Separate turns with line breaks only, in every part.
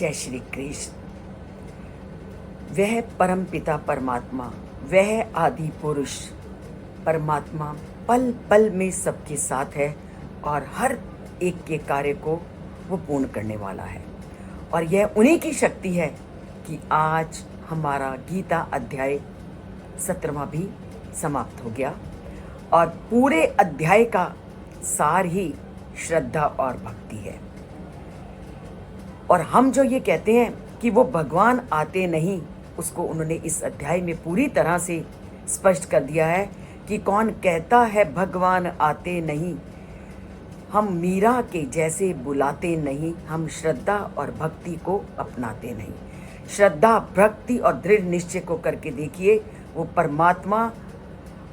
जय श्री कृष्ण। वह परम पिता परमात्मा, वह आदि पुरुष परमात्मा पल पल में सबके साथ है और हर एक के कार्य को वो पूर्ण करने वाला है। और यह उन्हीं की शक्ति है कि आज हमारा गीता अध्याय 17वां भी समाप्त हो गया और पूरे अध्याय का सार ही श्रद्धा और भक्ति है। और हम जो ये कहते हैं कि वो भगवान आते नहीं, उसको उन्होंने इस अध्याय में पूरी तरह से स्पष्ट कर दिया है कि कौन कहता है भगवान आते नहीं। हम मीरा के जैसे बुलाते नहीं, हम श्रद्धा और भक्ति को अपनाते नहीं। श्रद्धा, भक्ति और दृढ़ निश्चय को करके देखिए, वो परमात्मा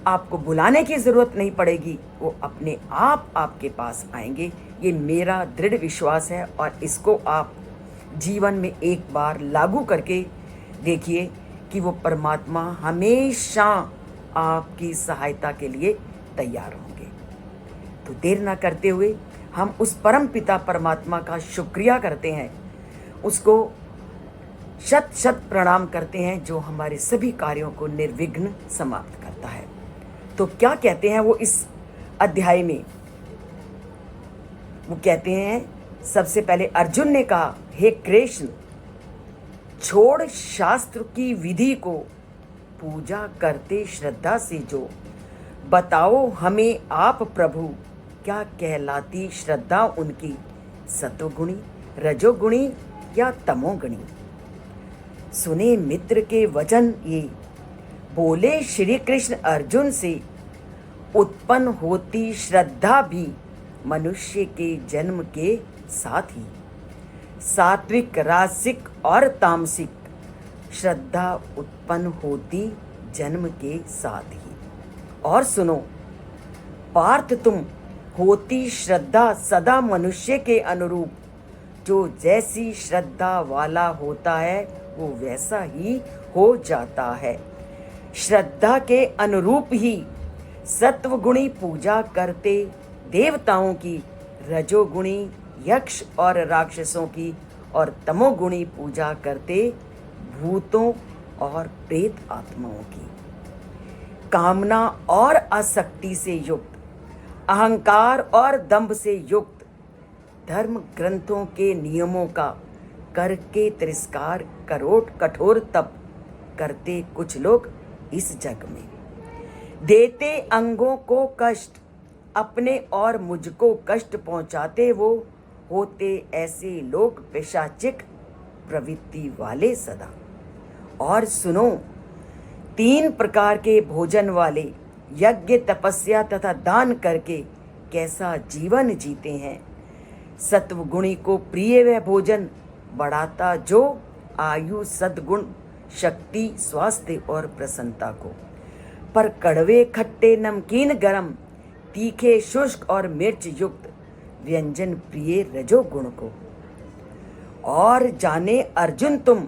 आपको बुलाने की ज़रूरत नहीं पड़ेगी, वो अपने आप आपके पास आएंगे। ये मेरा दृढ़ विश्वास है और इसको आप जीवन में एक बार लागू करके देखिए कि वो परमात्मा हमेशा आपकी सहायता के लिए तैयार होंगे। तो देर ना करते हुए हम उस परम पिता परमात्मा का शुक्रिया करते हैं, उसको शत शत प्रणाम करते हैं जो हमारे सभी कार्यों को निर्विघ्न समाप्त करता है। तो क्या कहते हैं वो इस अध्याय में? वो कहते हैं, सबसे पहले अर्जुन ने कहा, हे कृष्ण, छोड़ शास्त्र की विधि को, पूजा करते श्रद्धा से जो, बताओ हमें आप प्रभु, क्या कहलाती श्रद्धा उनकी, सत्वगुणी, रजोगुणी या तमोगुणी। सुने मित्र के वचन ये, बोले श्री कृष्ण अर्जुन से, उत्पन्न होती श्रद्धा भी मनुष्य के जन्म के साथ ही, सात्विक, रासिक और तामसिक श्रद्धा उत्पन्न होती जन्म के साथ ही। और सुनो पार्थ, तुम होती श्रद्धा सदा मनुष्य के अनुरूप, जो जैसी श्रद्धा वाला होता है वो वैसा ही हो जाता है। श्रद्धा के अनुरूप ही सत्वगुणी पूजा करते देवताओं की, रजोगुणी यक्ष और राक्षसों की, और तमोगुणी पूजा करते भूतों और प्रेत आत्माओं की। कामना और आसक्ति से युक्त, अहंकार और दंभ से युक्त, धर्म ग्रंथों के नियमों का करके तिरस्कार कठोर तप करते कुछ लोग इस जग में, देते अंगों को कष्ट, अपने और मुझको कष्ट पहुंचाते वो, होते ऐसे लोग पिशाचिक प्रवृत्ति वाले सदा। और सुनो, 3 प्रकार के भोजन वाले, यज्ञ, तपस्या तथा दान करके कैसा जीवन जीते हैं। सत्वगुणी को प्रिय वह भोजन बढ़ाता जो आयु, सद्गुण, शक्ति, स्वास्थ्य और प्रसन्नता को, पर कड़वे, खट्टे, नमकीन, गरम, तीखे, शुष्क और मिर्च युक्त व्यंजन प्रिय रजोगुण को। और जाने अर्जुन, तुम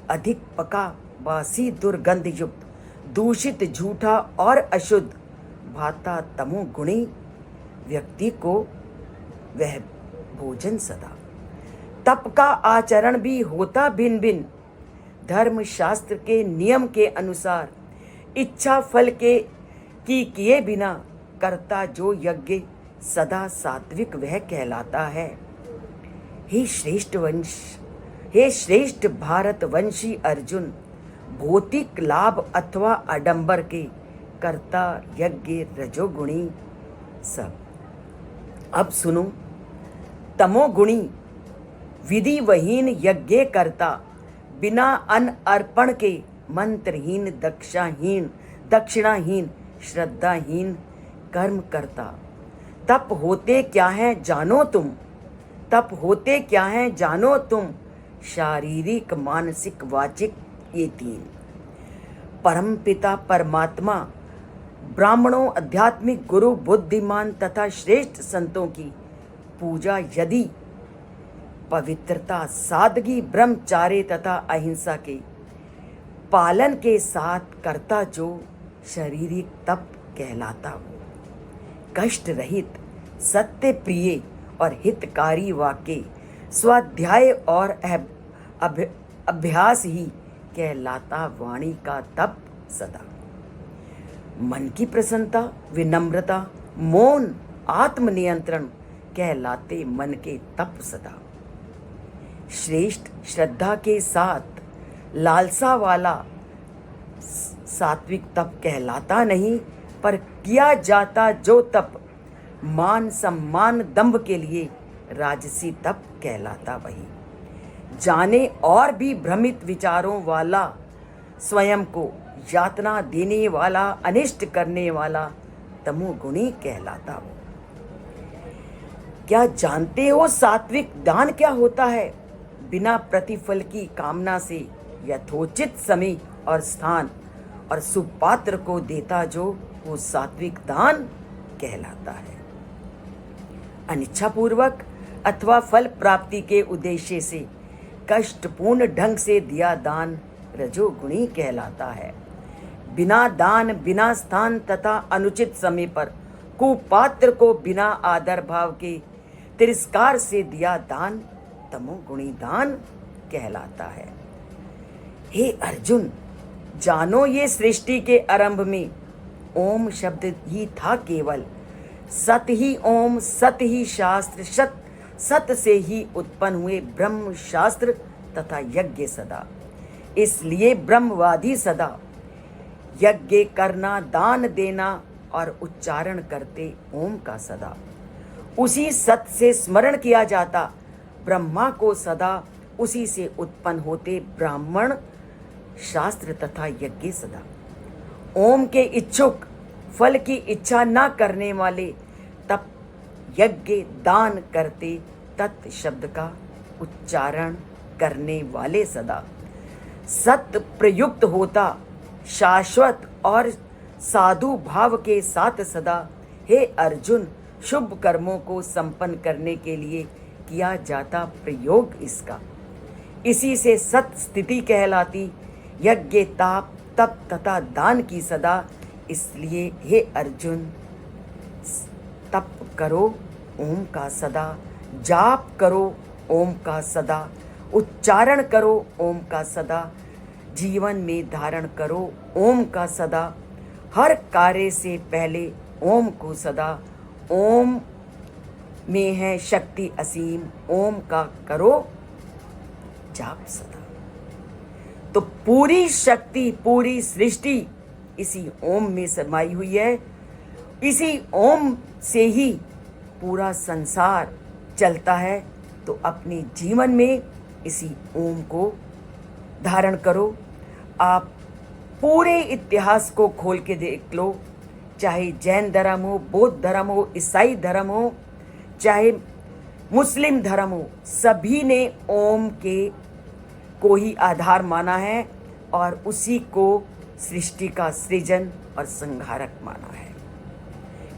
अधिक पका, बासी, दुर्गंध युक्त, दूषित, झूठा और अशुद्ध भाता तमोगुणी व्यक्ति को वह भोजन सदा। तप का आचरण भी होता भिन्न भिन्न, धर्म शास्त्र के नियम के अनुसार, इच्छा फल के की किए बिना करता जो यज्ञ सदा सात्विक वह कहलाता है। हे श्रेष्ठ भारतवंशी अर्जुन, भौतिक लाभ अथवा आडंबर के करता यज्ञ रजोगुणी सब। अब सुनो, तमोगुणी विधि वहीन यज्ञ करता, बिना अन्न अर्पण के मंत्रहीन, दक्षिणाहीन, श्रद्धाहीन कर्म करता। तप होते क्या है जानो तुम, तप होते क्या है जानो तुम, शारीरिक, मानसिक, वाचिक, ये 3। परम पिता परमात्मा, ब्राह्मणों, आध्यात्मिक गुरु, बुद्धिमान तथा श्रेष्ठ संतों की पूजा यदि पवित्रता, सादगी, ब्रह्मचार्य तथा अहिंसा के पालन के साथ करता जो शारीरिक तप कहलाता हो। कष्ट रहित, सत्य प्रिय और हितकारी वाक्य, स्वाध्याय और अभ्यास ही कहलाता वाणी का तप सदा। मन की प्रसन्नता, विनम्रता, मौन, आत्मनियंत्रण कहलाते मन के तप सदा। श्रेष्ठ श्रद्धा के साथ लालसा वाला सात्विक तप कहलाता नहीं, पर किया जाता जो तप मान सम्मान दंभ के लिए राजसी तप कहलाता वही। जाने और भी भ्रमित विचारों वाला, स्वयं को यातना देने वाला, अनिष्ट करने वाला तमोगुणी कहलाता वो। क्या जानते हो सात्विक दान क्या होता है? बिना प्रतिफल की कामना से यथोचित समय और स्थान और सुपात्र को देता जो, वो सात्विक दान कहलाता है। अनिच्छापूर्वक अथवा फल प्राप्ति के उद्देश्य से कष्टपूर्ण ढंग से दिया दान रजोगुणी कहलाता है। बिना दान, बिना स्थान तथा अनुचित समय पर कुपात्र को बिना आदर भाव के तिरस्कार से दिया दान तमोगुणी दान कहलाता है। हे अर्जुन, जानो ये सृष्टि के आरंभ में ओम शब्द ही था केवल। सत ही ओम, सत ही शास्त्र, सत से ही उत्पन्न हुए ब्रह्म शास्त्र तथा यज्ञ सदा। इसलिए ब्रह्मवादी सदा यज्ञ करना, दान देना और उच्चारण करते ओम का सदा। उसी सत से स्मरण किया जाता ब्रह्मा को सदा, उसी से उत्पन्न होते ब्राह्मण शास्त्र तथा यज्ञ सदा। ओम के इच्छुक, फल की इच्छा न करने वाले तप यज्ञ दान करते, तत् शब्द का उच्चारण करने वाले सदा। सत्य प्रयुक्त होता शाश्वत और साधु भाव के साथ सदा। हे अर्जुन, शुभ कर्मों को संपन्न करने के लिए किया जाता प्रयोग इसका। इसी से सत स्थिति कहलाती, यज्ञ, ताप, तप तथा दान की सदा। इसलिए हे अर्जुन, तप करो ओम का सदा, जाप करो ओम का सदा, उच्चारण करो ओम का सदा, जीवन में धारण करो ओम का सदा। हर कार्य से पहले ओम को सदा। ओम में है शक्ति असीम, ओम का करो जाप सदा। तो पूरी शक्ति, पूरी सृष्टि इसी ओम में समाई हुई है। इसी ओम से ही पूरा संसार चलता है। तो अपने जीवन में इसी ओम को धारण करो। आप पूरे इतिहास को खोल के देख लो, चाहे जैन धर्म हो, बौद्ध धर्म हो, ईसाई धर्म हो, चाहे मुस्लिम धर्म हो, सभी ने ओम के को ही आधार माना है और उसी को सृष्टि का सृजन और संहारक माना है।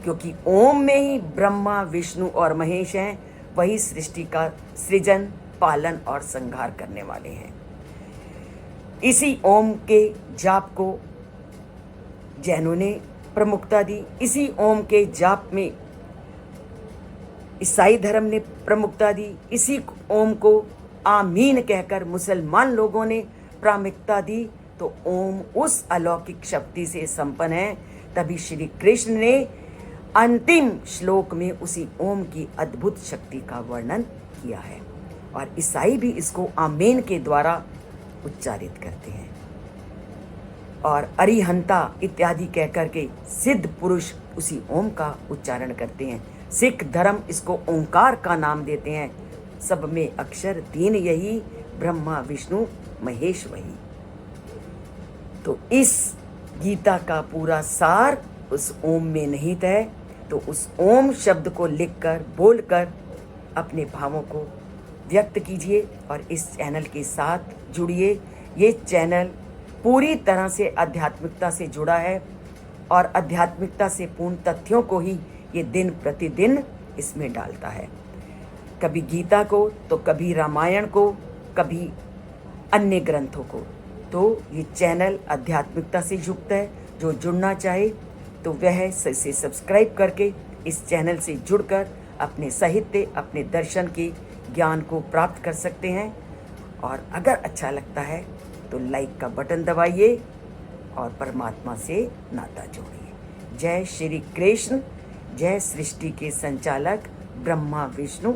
क्योंकि ओम में ही ब्रह्मा, विष्णु और महेश हैं, वही सृष्टि का सृजन, पालन और संहार करने वाले हैं। इसी ओम के जाप को जैनों ने प्रमुखता दी। इसी ओम के जाप में ईसाई धर्म ने प्रमुखता दी। इसी ओम को आमीन कहकर मुसलमान लोगों ने प्रामुख्यता दी। तो ओम उस अलौकिक शक्ति से संपन्न है। तभी श्री कृष्ण ने अंतिम श्लोक में उसी ओम की अद्भुत शक्ति का वर्णन किया है और ईसाई भी इसको आमीन के द्वारा उच्चारित करते हैं और अरिहंता इत्यादि कहकर के सिद्ध पुरुष उसी ओम का उच्चारण करते हैं। सिख धर्म इसको ओंकार का नाम देते हैं। सब में अक्षर तीन यही, ब्रह्मा विष्णु महेश वही। तो इस गीता का पूरा सार उस ओम में निहित है। तो उस ओम शब्द को लिखकर, बोलकर अपने भावों को व्यक्त कीजिए और इस चैनल के साथ जुड़िए। ये चैनल पूरी तरह से आध्यात्मिकता से जुड़ा है और आध्यात्मिकता से पूर्ण तथ्यों को ही ये दिन प्रतिदिन इसमें डालता है। कभी गीता को, तो कभी रामायण को, कभी अन्य ग्रंथों को। तो ये चैनल आध्यात्मिकता से युक्त है। जो जुड़ना चाहे तो वह इसे सब्सक्राइब करके इस चैनल से जुड़कर अपने साहित्य, अपने दर्शन के ज्ञान को प्राप्त कर सकते हैं और अगर अच्छा लगता है तो लाइक का बटन दबाइए और परमात्मा से नाता जोड़िए। जय श्री कृष्ण। जय सृष्टि के संचालक ब्रह्मा विष्णु